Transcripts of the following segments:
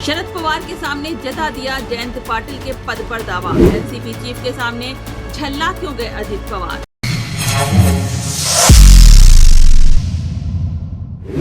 शरद पवार के सामने जता दिया जयंत पाटिल के पद पर दावा। एनसीपी चीफ के सामने झल्ला क्यों गए अजित पवार।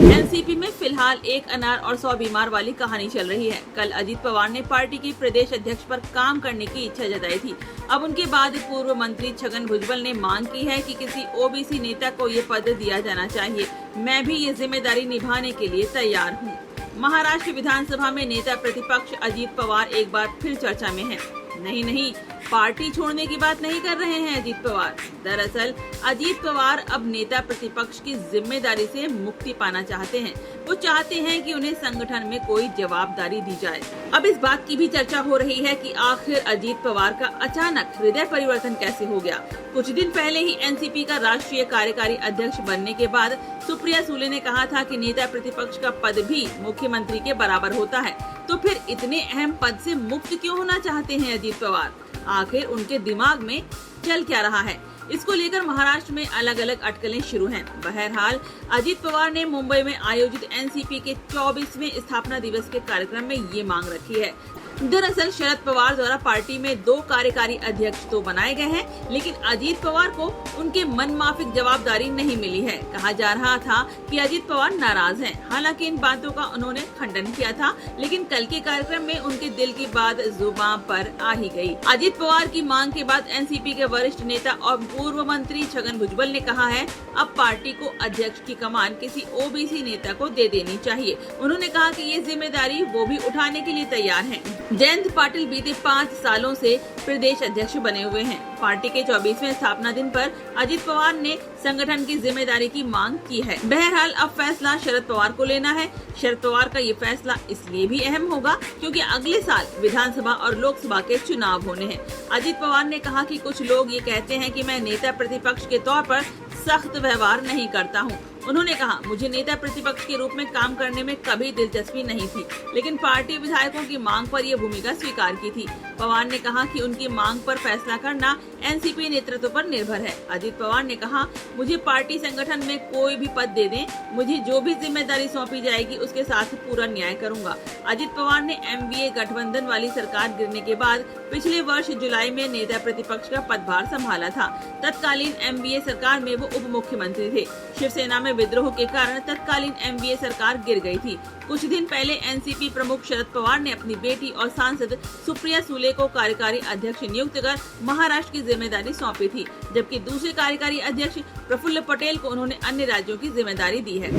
एनसीपी में फिलहाल 1 अनार और 100 बीमार वाली कहानी चल रही है। कल अजित पवार ने पार्टी के प्रदेश अध्यक्ष पर काम करने की इच्छा जताई थी। अब उनके बाद पूर्व मंत्री छगन भुजबल ने मांग की है कि किसी ओबीसी नेता को ये पद दिया जाना चाहिए। मैं भी ये जिम्मेदारी निभाने के लिए तैयार हूँ। महाराष्ट्र विधानसभा में नेता प्रतिपक्ष अजित पवार एक बार फिर चर्चा में हैं। नहीं, पार्टी छोड़ने की बात नहीं कर रहे हैं अजित पवार। दरअसल अजित पवार अब नेता प्रतिपक्ष की जिम्मेदारी से मुक्ति पाना चाहते हैं। वो चाहते हैं कि उन्हें संगठन में कोई जवाबदारी दी जाए। अब इस बात की भी चर्चा हो रही है कि आखिर अजित पवार का अचानक हृदय परिवर्तन कैसे हो गया। कुछ दिन पहले ही एनसीपी का राष्ट्रीय कार्यकारी अध्यक्ष बनने के बाद सुप्रिया सुले ने कहा था कि नेता प्रतिपक्ष का पद भी मुख्यमंत्री के बराबर होता है। तो फिर इतने अहम पद से मुक्त क्यों होना चाहते हैं अजित पवार। आखिर उनके दिमाग में चल क्या रहा है, इसको लेकर महाराष्ट्र में अलग अलग अटकलें शुरू हैं। बहरहाल अजित पवार ने मुंबई में आयोजित एनसीपी के 24वें स्थापना दिवस के कार्यक्रम में ये मांग रखी है। दरअसल शरद पवार द्वारा पार्टी में 2 कार्यकारी अध्यक्ष तो बनाए गए हैं, लेकिन अजित पवार को उनके मनमाफिक जवाबदारी नहीं मिली है। कहा जा रहा था कि अजित पवार नाराज हैं। हालांकि इन बातों का उन्होंने खंडन किया था, लेकिन कल के कार्यक्रम में उनके दिल की बात जुबान पर आ ही गई। अजित पवार की मांग के बाद एनसीपी के वरिष्ठ नेता और पूर्व मंत्री छगन भुजबल ने कहा है, अब पार्टी को अध्यक्ष की कमान किसी ओबीसी नेता को दे देनी चाहिए। उन्होंने कहा कि ये जिम्मेदारी वो भी उठाने के लिए तैयार हैं। जयंत पाटिल बीते 5 सालों से प्रदेश अध्यक्ष बने हुए हैं। पार्टी के 24वें स्थापना दिन पर अजित पवार ने संगठन की जिम्मेदारी की मांग की है। बहरहाल अब फैसला शरद पवार को लेना है। शरद पवार का ये फैसला इसलिए भी अहम होगा क्योंकि अगले साल विधानसभा और लोकसभा के चुनाव होने हैं। अजित पवार ने कहा कि कुछ लोग ये कहते हैं कि मैं नेता प्रतिपक्ष के तौर पर सख्त व्यवहार नहीं करता हूँ। उन्होंने कहा, मुझे नेता प्रतिपक्ष के रूप में काम करने में कभी दिलचस्पी नहीं थी, लेकिन पार्टी विधायकों की मांग पर यह भूमिका स्वीकार की थी। पवार ने कहा कि उनकी मांग पर फैसला करना एनसीपी नेतृत्व पर निर्भर है। अजित पवार ने कहा, मुझे पार्टी संगठन में कोई भी पद दे दें, मुझे जो भी जिम्मेदारी सौंपी जाएगी उसके साथ पूरा न्याय करूंगा। अजित पवार ने एमवीए गठबंधन वाली सरकार गिरने के बाद पिछले वर्ष जुलाई में नेता प्रतिपक्ष का पदभार संभाला था। तत्कालीन एमवीए सरकार में वो उप मुख्यमंत्री थे। शिवसेना में विद्रोह के कारण तत्कालीन एमवीए सरकार गिर गई थी। कुछ दिन पहले एनसीपी प्रमुख शरद पवार ने अपनी बेटी और सांसद सुप्रिया सुले को कार्यकारी अध्यक्ष नियुक्त कर महाराष्ट्र की जिम्मेदारी सौंपी थी, जबकि दूसरे कार्यकारी अध्यक्ष प्रफुल्ल पटेल को उन्होंने अन्य राज्यों की जिम्मेदारी दी है।